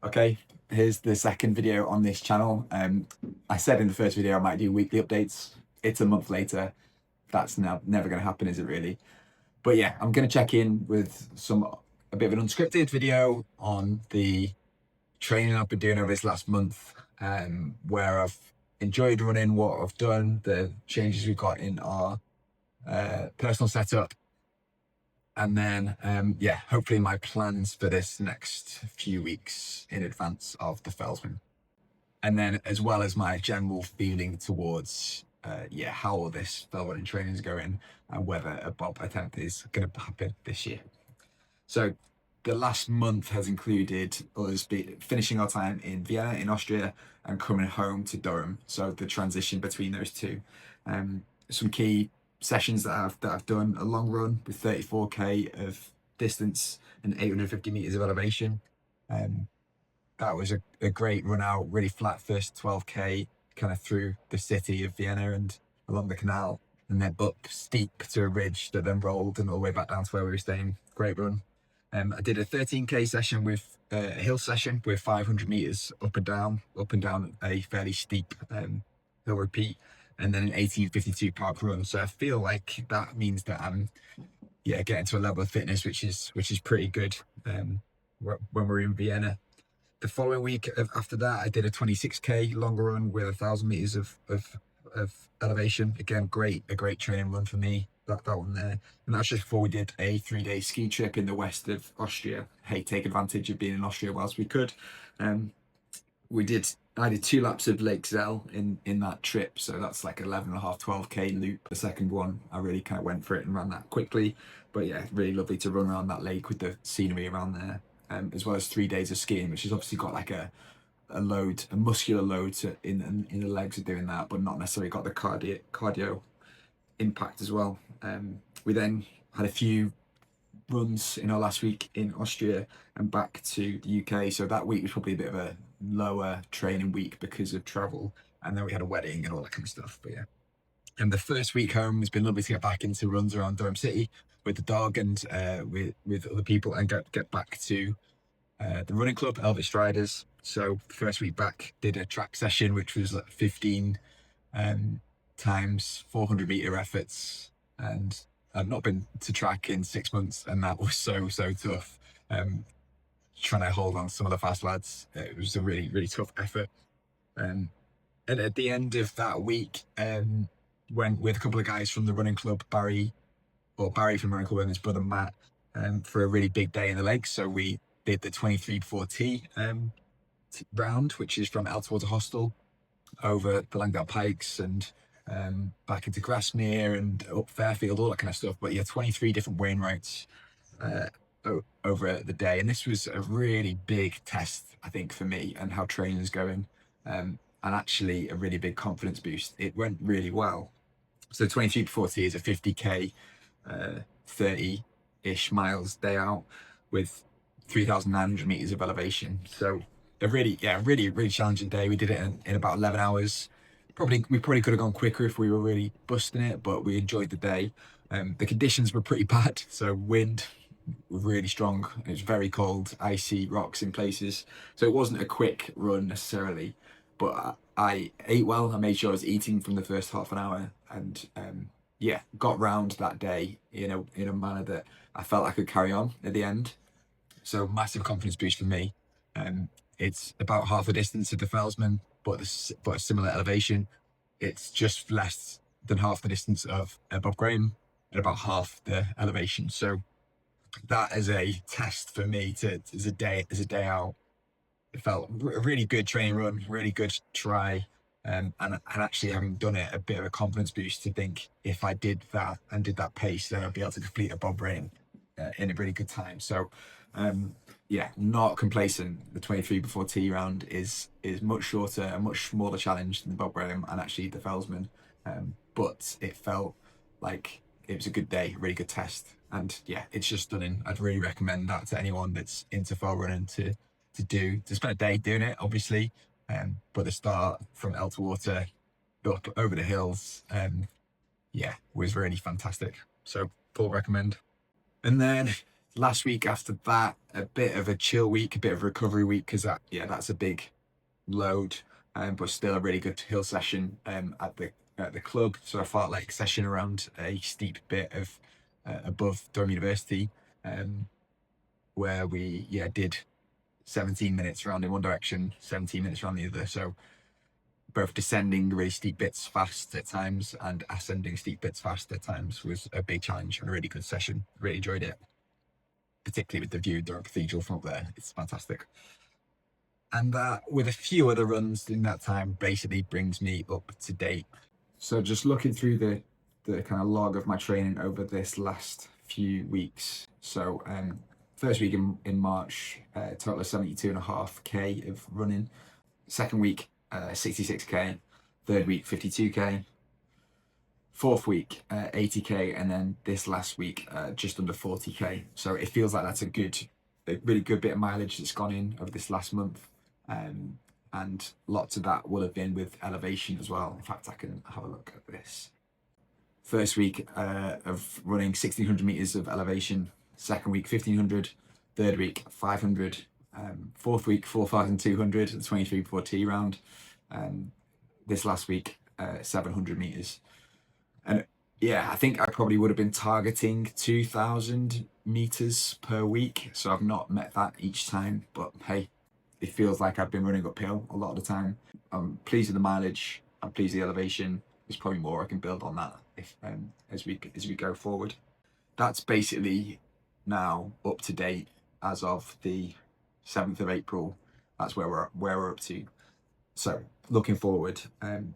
Okay, here's the second video on this channel. I said in the first video I might do weekly updates. It's a month later. That's never going to happen, is it really? But yeah, I'm going to check in with a bit of an unscripted video on the training I've been doing over this last month, where I've enjoyed running, what I've done, the changes we've got in our personal setup, and then yeah, hopefully my plans for this next few weeks in advance of the Fellsman. And then as well as my general feeling towards yeah, how all this fell running training is going and whether a Bob attempt is going to happen this year. So the last month has included us finishing our time in Vienna in Austria and coming home to Durham. So the transition between those two. Some key sessions that I've done: a long run with 34k of distance and 850 meters of elevation. That was a great run out, really flat first 12k, kind of through the city of Vienna and along the canal, and then up steep to a ridge that then rolled and all the way back down to where we were staying. Great run. I did a 13k session with a hill session with 500 meters up and down a fairly steep hill repeat, and then an 1852 park run. So I feel like that means that I'm getting to a level of fitness which is pretty good when we're in Vienna. The following week after that, I did a 26k longer run with 1,000 meters of elevation. Again, a great training run for me. That one there, and that's just before we did a 3-day ski trip in the west of Austria. Hey, take advantage of being in Austria whilst we could. I did 2 laps of Lake Zell in that trip, so that's like 11.5, 12k loop. The second one, I really kind of went for it and ran that quickly, but yeah, really lovely to run around that lake with the scenery around there. As well as 3 days of skiing, which has obviously got like a muscular load in the legs of doing that, but not necessarily got the cardio impact as well. We then had a few runs in our last week in Austria and back to the UK. So that week was probably a bit of a lower training week because of travel, and then we had a wedding and all that kind of stuff. But yeah, and the first week home has been lovely to get back into runs around Durham City with the dog and with other people, and get back to the running club, Elvis Striders. So first week back, did a track session, which was like 15 times 400 meter efforts. And I've not been to track in 6 months, and that was so tough. Trying to hold on to some of the fast lads. It was a really tough effort. And at the end of that week, went with a couple of guys from the running club, Barry from the running club and his brother Matt, for a really big day in the legs. So we did the 23-4T round, which is from Eltwater Hostel over the Langdale Pikes and back into Grasmere and up Fairfield, all that kind of stuff. But yeah, 23 different Wainwrights over the day. And this was a really big test, I think, for me and how training is going, and actually a really big confidence boost. It went really well. So 23-4T is a 50k, 30-ish miles day out with 3,900 meters of elevation. So a really challenging day. We did it in about 11 hours. We probably could have gone quicker if we were really busting it, but we enjoyed the day. The conditions were pretty bad. So wind was really strong. It was very cold, icy rocks in places. So it wasn't a quick run necessarily, but I ate well. I made sure I was eating from the first half an hour, and yeah, got round that day in a manner that I felt I could carry on at the end. So massive confidence boost for me. It's about half the distance of the Fellsman, but a similar elevation. It's just less than half the distance of Bob Graham and about half the elevation. So that is a test for me as a day out. It felt a really good training run, really good try. And actually having done it, a bit of a confidence boost to think if I did that and did that pace, then I'd be able to complete a Bob Graham in a really good time. So yeah, not complacent. The 23-4T round is much shorter, a much smaller challenge than Bob Graham and actually the Fellsman, but it felt like it was a good day, really good test, and yeah, it's just stunning. I'd really recommend that to anyone that's into fell running to spend a day doing it, obviously, but the start from Eltwater up over the hills, yeah, was really fantastic. So full recommend. And then Last week after that, a bit of a chill week, a bit of a recovery week, because that's a big load, but still a really good hill session at the club. So I felt like session around a steep bit of above Durham University, where we did 17 minutes around in one direction, 17 minutes around the other. So both descending really steep bits fast at times and ascending steep bits fast at times was a big challenge and a really good session. Really enjoyed it, particularly with the view of Durham Cathedral from up there. It's fantastic. And that, with a few other runs in that time, basically brings me up to date. So just looking through the kind of log of my training over this last few weeks. So first week in March, total of 72.5k of running. Second week, 66k. Third week, 52k. Fourth week, 80k, and then this last week, just under 40k. So it feels like that's a really good bit of mileage that's gone in over this last month. And lots of that will have been with elevation as well. In fact, I can have a look at this. First week of running 1600 meters of elevation. Second week, 1500. Third week, 500. Fourth week, 4200, the 23.4T round. This last week, 700 meters. And yeah, I think I probably would have been targeting 2000 meters per week. So I've not met that each time, but hey, it feels like I've been running uphill a lot of the time. I'm pleased with the mileage. I'm pleased with the elevation. There's probably more I can build on that as we go forward. That's basically now up to date as of the 7th of April. That's where we're up to. So looking forward,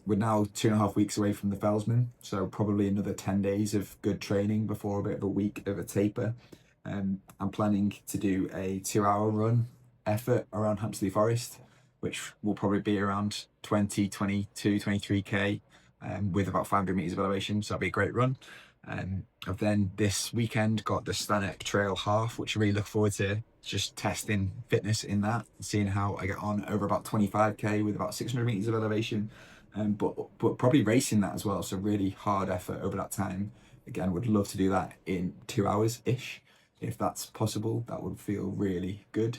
we're now 2.5 weeks away from the Fellsman, so probably another 10 days of good training before a bit of a week of a taper. I'm planning to do a 2-hour run effort around Hampstead Forest, which will probably be around 20, 22, 23k, with about 500 meters of elevation. So that'll be a great run. I've then this weekend got the Stanhope Trail half, which I really look forward to just testing fitness in that, seeing how I get on over about 25k with about 600 meters of elevation, but probably racing that as well. So really hard effort over that time. Again, would love to do that in 2 hours ish, if that's possible. That would feel really good.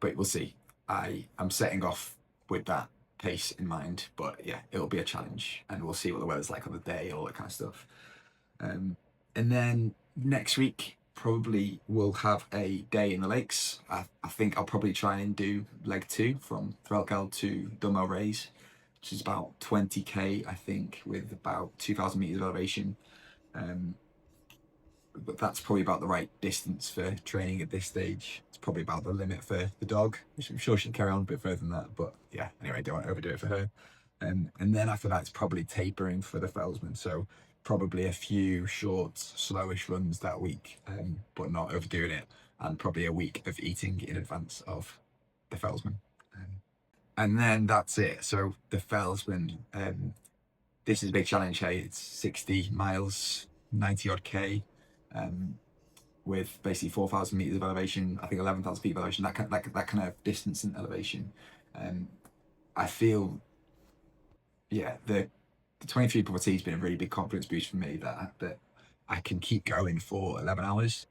But we'll see. I'm setting off with that pace in mind, but yeah, it'll be a challenge, and we'll see what the weather's like on the day, all that kind of stuff. And then next week probably we'll have a day in the lakes. I think I'll probably try and do leg 2 from Threlkeld to Dunmo Raise, which is about 20k, I think, with about 2000 meters of elevation. But that's probably about the right distance for training at this stage. It's probably about the limit for the dog, which I'm sure she'll carry on a bit further than that. But yeah, anyway, don't want to overdo it for her. And then after that, it's probably tapering for the Fellsman. So probably a few short, slowish runs that week, but not overdoing it. And probably a week of eating in advance of the Fellsman. And then that's it. So the Fellsman, this is a big challenge. Hey, it's 60 miles, 90 odd K. With basically 4,000 meters of elevation, I think 11,000 feet of elevation, that kind of distance and elevation. I feel, yeah, the 23.4T has been a really big confidence boost for me, that I can keep going for 11 hours.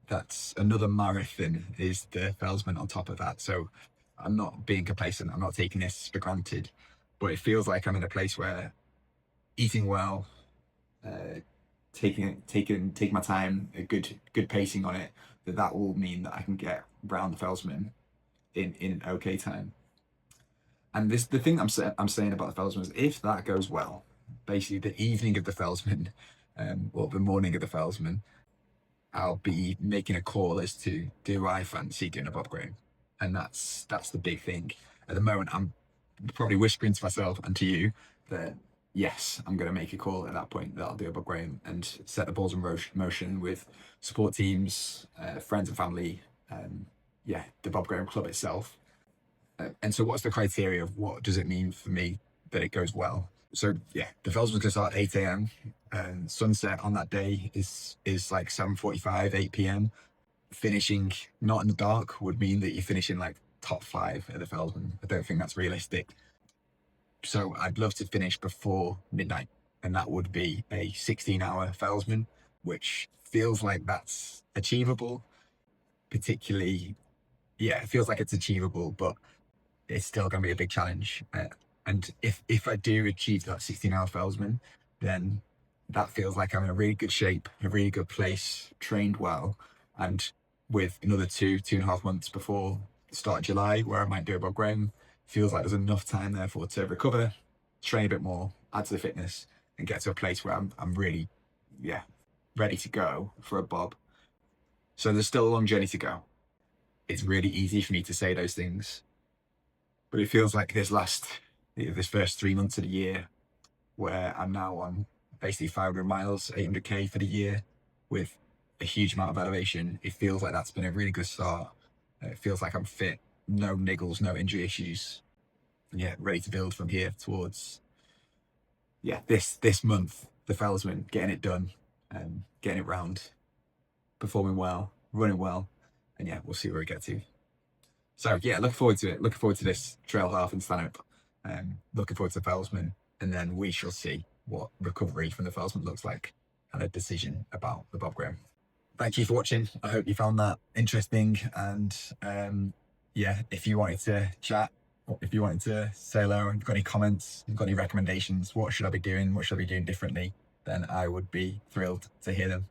That's another marathon, is the Fellsman on top of that. So I'm not being complacent. I'm not taking this for granted, but it feels like I'm in a place where eating well, taking my time, a good pacing on it, that will mean that I can get round the Fellsman in an okay time. And the thing I'm saying about the Fellsman is, if that goes well, basically the evening of the Fellsman, or the morning of the Fellsman, I'll be making a call as to, do I fancy doing a Bob Graham? And that's the big thing. At the moment, I'm probably whispering to myself and to you that yes, I'm going to make a call at that point that I'll do a Bob Graham and set the balls in motion with support teams, friends and family, the Bob Graham Club itself. And so what's the criteria of what does it mean for me that it goes well? So yeah, the Fellsman's going to start at 8 a.m. and sunset on that day is like 7:45, 8 p.m. Finishing not in the dark would mean that you're finishing like top 5 at the Fellsman. I don't think that's realistic. So I'd love to finish before midnight, and that would be a 16-hour Fellsman, which feels like that's achievable, particularly, yeah, it feels like it's achievable, but it's still going to be a big challenge. And if I do achieve that 16-hour Fellsman, then that feels like I'm in a really good shape, a really good place, trained well, and with another 2.5 months before the start of July, where I might do above ground, feels like there's enough time therefore to recover, train a bit more, add to the fitness, and get to a place where I'm really, yeah, ready to go for a bob. So there's still a long journey to go. It's really easy for me to say those things, but it feels like this first 3 months of the year, where I'm now on basically 500 miles, 800k for the year, with a huge amount of elevation. It feels like that's been a really good start. It feels like I'm fit, no niggles, no injury issues. Yeah, ready to build from here towards, yeah, this month, the Fellsman, getting it done, getting it round, performing well, running well, and yeah, we'll see where we get to. So yeah, looking forward to it. Looking forward to this trail half in Stanhope. Looking forward to the Fellsman, and then we shall see what recovery from the Fellsman looks like and a decision about the Bob Graham. Thank you for watching. I hope you found that interesting. And yeah, if you wanted to chat, or if you wanted to say hello, and got any comments, got any recommendations, what should I be doing? What should I be doing differently? Then I would be thrilled to hear them.